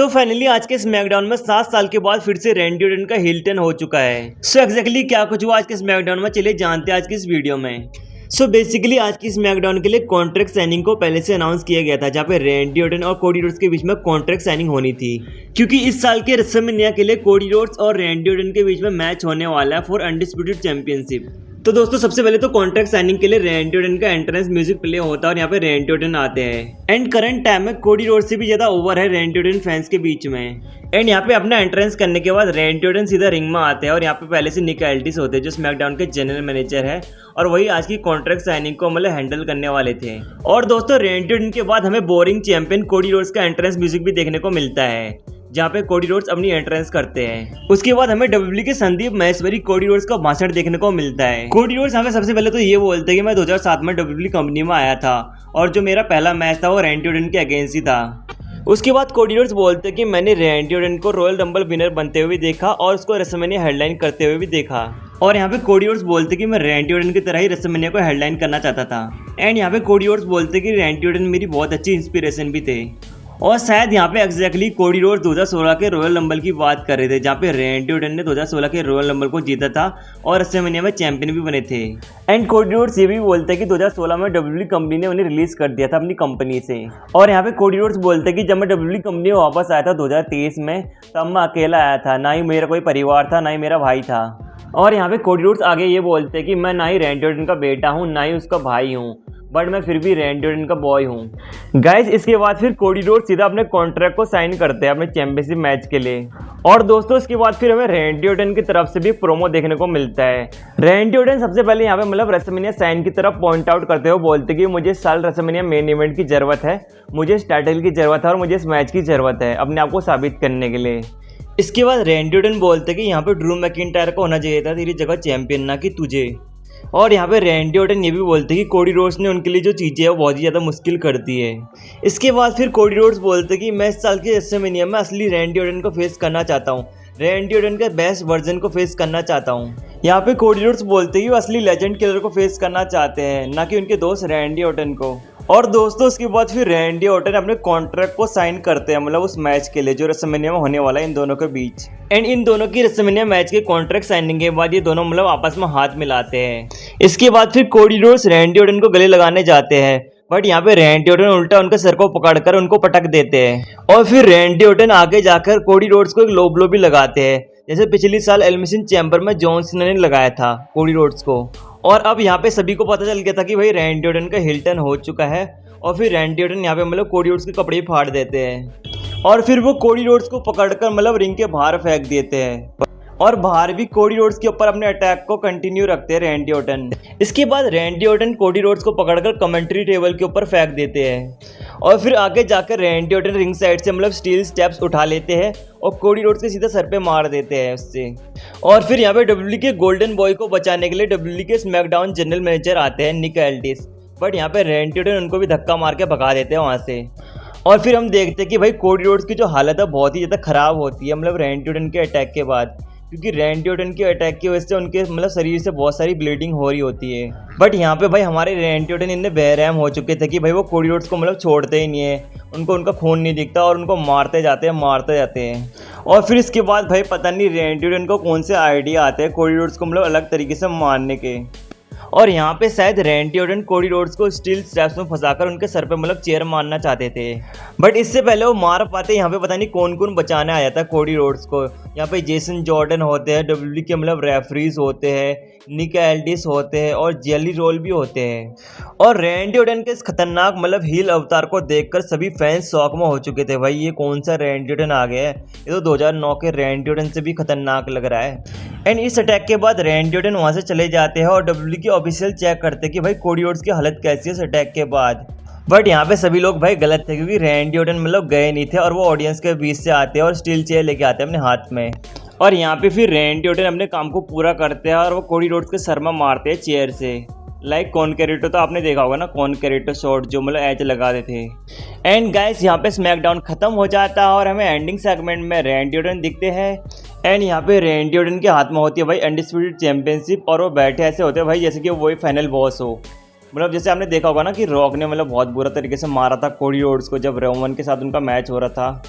Finally आज के SmackDown में 7 साल के बाद फिर से रैंडी ऑर्टन का हील टर्न हो चुका है। एग्जैक्टली क्या कुछ हुआ आज के स्मैकडाउन में, चलिए जानते हैं आज की इस वीडियो में। बेसिकली आज की स्मैकडाउन के लिए कॉन्ट्रैक्ट साइनिंग को पहले से अनाउंस किया गया था, जहाँ पे रैंडी ऑर्टन और कोडी रोड्स के बीच में कॉन्ट्रैक्ट साइनिंग होनी थी, क्योंकि इस साल के रेसलमेनिया के लिए कोडी रोड्स और रैंडी ऑर्टन के बीच में मैच होने वाला है फॉर अनडिस्प्यूटेड चैंपियनशिप। तो दोस्तों सबसे पहले तो कॉन्ट्रैक्ट साइनिंग के लिए रैंडी ऑर्टन का एंट्रेंस म्यूजिक प्ले होता है और यहाँ पे रैंडी ऑर्टन आते हैं। एंड करंट टाइम में कोडी रोड्स से भी ज्यादा ओवर है रैंडी ऑर्टन फैंस के बीच में। एंड यहाँ पे अपना एंट्रेंस करने के बाद रैंडी ऑर्टन सीधा रिंग में आते हैं और यहाँ पे पहले से निक एल्टिस होते हैं जो स्मैकडाउन के जनरल मैनेजर है और वही आज की कॉन्ट्रैक्ट साइनिंग को मतलब हैंडल करने वाले थे। और दोस्तों रैंडी ऑर्टन के बाद हमें बोरिंग चैंपियन कोडी रोड्स का एंट्रेंस म्यूजिक भी देखने को मिलता है, जहाँ पे कोडी रोड्स अपनी एंट्रेंस करते हैं। उसके बाद हमें डब्ल्यूडब्ल्यूई के संदीप महेश्वरी कोडी रोड्स का भाषण देखने को मिलता है। कोडी रोड्स हमें सबसे पहले तो ये बोलते हैं कि मैं 2007 में डब्ल्यूडब्ल्यूई कंपनी में आया था और जो मेरा पहला मैच था वो रैंडी ऑर्टन के अगेंस्ट ही था। उसके बाद कोडी रोड्स बोलते हैं कि मैंने रैंडी ऑर्टन को रॉयल रंबल विनर बनते हुए देखा और उसको रेसलमेनिया हेडलाइन करते हुए भी देखा। और यहाँ पे कोडी रोड्स बोलते कि मैं रैंडी ऑर्टन की तरह ही रेसलमेनिया को हेडलाइन करना चाहता था। एंड यहाँ पे कोडी रोड्स बोलते कि रैंडी ऑर्टन मेरी बहुत अच्छी इंस्पिरेशन भी थे। और शायद यहाँ पे एग्जैक्टली कोडी रोड्स 2016 के रॉयल रंबल की बात कर रहे थे, जहाँ पे रैंडी ऑर्टन ने 2016 के रॉयल रंबल को जीता था और रेसलमेनिया में चैंपियन भी बने थे। एंड कोडी रोड्स ये भी बोलते हैं कि 2016 में डब्ल्यूडब्ल्यूई कंपनी ने उन्हें रिलीज कर दिया था अपनी कंपनी से। और यहाँ पे कोडी रोड्स बोलते हैं कि जब मैं डब्ल्यूडब्ल्यूई कंपनी में वापस आया था 2023 में, तब मैं अकेला आया था, ना ही मेरा कोई परिवार था, ना ही मेरा भाई था। और यहाँ पे कोडी रोड्स आगे ये बोलते हैं कि मैं ना ही रैंडी ऑर्टन का बेटा हूँ, ना ही उसका भाई हूँ, बट मैं फिर भी रैंडी ऑर्टन का बॉय हूँ। गाइस इसके बाद फिर कोडी रोड्स सीधा अपने कॉन्ट्रैक्ट को साइन करते हैं अपने चैंपियनशिप मैच के लिए। और दोस्तों इसके बाद फिर हमें रैंडी ऑर्टन की तरफ से भी प्रोमो देखने को मिलता है। रैंडी ऑर्टन सबसे पहले यहाँ पे मतलब रेसलमेनिया साइन की तरफ पॉइंट आउट करते हुए बोलते कि मुझे इस साल रेसलमेनिया मेन इवेंट की जरूरत है, मुझे इस टाइटल की जरूरत है और मुझे इस मैच की जरूरत है अपने आप को साबित करने के लिए। इसके बाद रैंडी ऑर्टन बोलते कि यहाँ पे ड्रू मैकिंटायर को होना चाहिए था तेरी जगह चैंपियन, ना कि तुझे। और यहाँ पे रैंडी ऑर्टन ये भी बोलते कि कोडी रोड्स ने उनके लिए जो चीज़ें है वो बहुत ही ज़्यादा मुश्किल कर दी है। इसके बाद फिर कोडी रोड्स बोलते कि मैं इस साल के रेसलमेनिया में असली रैंडी ऑर्टन को फेस करना चाहता हूँ, रैंडी ऑर्टन के बेस्ट वर्जन को फेस करना चाहता हूँ। यहाँ पे कोडी रोड्स बोलते कि वो असली लेजेंड किलर को फेस करना चाहते हैं, ना कि उनके दोस्त रैंडी ऑर्टन को। और दोस्तों उसके बाद फिर रैंडी ऑर्टन अपने कॉन्ट्रैक्ट को साइन करते हैं मतलब उस मैच के लिए जो रेसलमेनिया में होने वाला है इन दोनों के बीच। एंड इन दोनों की रेसलमेनिया मैच के कॉन्ट्रैक्ट साइनिंग के बाद ये दोनों मतलब आपस में हाथ मिलाते हैं। इसके बाद फिर कोडी रोड्स रैंडी ऑर्टन को गले लगाने जाते हैं, बट यहाँ पे रैंडी ऑर्टन उल्टा उनके सर को पकड़कर उनको पटक देते हैं। और फिर रैंडी ऑर्टन आगे जाकर कोडी रोड्स को एक लो ब्लो भी लगाते हैं, जैसे पिछली साल एलिमिनेशन चैम्बर में जॉन सीना ने लगाया था कोडी रोड्स को। और अब यहाँ पे सभी को पता चल गया था कि भाई रैंडी ऑर्टन का हिल टर्न हो चुका है। और फिर रैंडी ऑर्टन यहाँ पे मतलब कोडी रोड्स के कपड़े फाड़ देते हैं और फिर वो कोडी रोड्स को पकड़कर मतलब रिंग के बाहर फेंक देते हैं और बाहर भी कोडी रोड्स के ऊपर अपने अटैक को कंटिन्यू रखते हैं रैंडी ऑर्टन। इसके बाद रैंडी ऑर्टन कोडी रोड्स को पकड़कर कमेंट्री टेबल के ऊपर फेंक देते हैं और फिर आगे जाकर रैंडी ऑर्टन रिंग साइड से मतलब स्टील स्टेप्स उठा लेते हैं और कोडी रोड्स के सीधा सर पे मार देते हैं उससे। और फिर यहाँ पे डब्ल्यूडब्ल्यूई के गोल्डन बॉय को बचाने के लिए डब्ल्यूडब्ल्यूई के स्मैकडाउन जनरल मैनेजर आते हैं निक एल्टिस, बट यहाँ पे रैंडी ऑर्टन उनको भी धक्का मार के भगा देते हैं वहाँ से। और फिर हम देखते हैं कि भाई कोडी रोड्स की जो हालत है बहुत ही ज़्यादा ख़राब होती है मतलब रैंडी ऑर्टन के अटैक के बाद, क्योंकि रैंडी ऑर्टन के अटैक की वजह से उनके मतलब शरीर से बहुत सारी ब्लीडिंग हो रही होती है। बट यहाँ पे भाई हमारे रैंडी ऑर्टन इतने बेरहम हो चुके थे कि भाई वो कोडी रोड्स को मतलब छोड़ते ही नहीं है, उनको उनका खून नहीं दिखता और उनको मारते जाते हैं। और फिर इसके बाद भाई पता नहीं रैंडी ऑर्टन को कौन से आइडिया आते हैं कोडी रोड्स को मतलब अलग तरीके से मारने के। और यहाँ पे शायद रैंडी ऑर्टन कोडी रोड्स को स्टील स्ट्रैप्स में फंसाकर उनके सर पे मतलब चेयर मारना चाहते थे, बट इससे पहले वो मार पाते। यहाँ पे पता नहीं कौन कौन बचाने आया था कोडी रोड्स को। यहाँ पे जेसन जॉर्डन होते हैं, डब्ल्यूडब्ल्यूई के मतलब रेफरीज होते हैं, निक एल्टिस होते हैं और जेली रोल भी होते हैं। और रैंडी ऑर्टन के इस खतरनाक मतलब हील अवतार को देखकर सभी फैंस शॉक में हो चुके थे, भाई ये कौन सा रैंडी ऑर्टन आ गया है, ये तो 2009 के रैंडी ऑर्टन से भी खतरनाक लग रहा है। एंड इस अटैक के बाद रैंडी ऑर्टन वहाँ से चले जाते हैं और डब्ल्यूडब्ल्यूई के ऑफिशियल चेक करते हैं कि भाई कोडी रोड्स की हालत कैसी है इस अटैक के बाद। बट यहाँ पे सभी लोग भाई गलत थे, क्योंकि रैंडी ऑर्टन मतलब गए नहीं थे और वो ऑडियंस के बीच से आते हैं और स्टील चेयर लेके आते हैं अपने हाथ में। और यहाँ पे फिर रैंडी ऑर्टन अपने काम को पूरा करते हैं और वो कोडी रोड्स के सर में मारते हैं चेयर से। लाइक कॉनकैरेटो तो आपने देखा होगा ना, कॉनकैरेटो शॉट जो मतलब ऐसे लगा देते थे। एंड गाइस यहाँ पे स्मैकडाउन खत्म हो जाता है और हमें एंडिंग सेगमेंट में रैंडी ऑर्टन दिखते हैं। एंड यहाँ पे रैंडी ऑर्टन के हाथ में होती है भाई अनडिस्प्यूटेड चैंपियनशिप और वो बैठे ऐसे होते हैं भाई जैसे कि वही फाइनल बॉस हो। मतलब जैसे आपने देखा होगा ना कि रॉक ने मतलब बहुत बुरा तरीके से मारा था कोडी रोड्स को जब रोमन के साथ उनका मैच हो रहा था।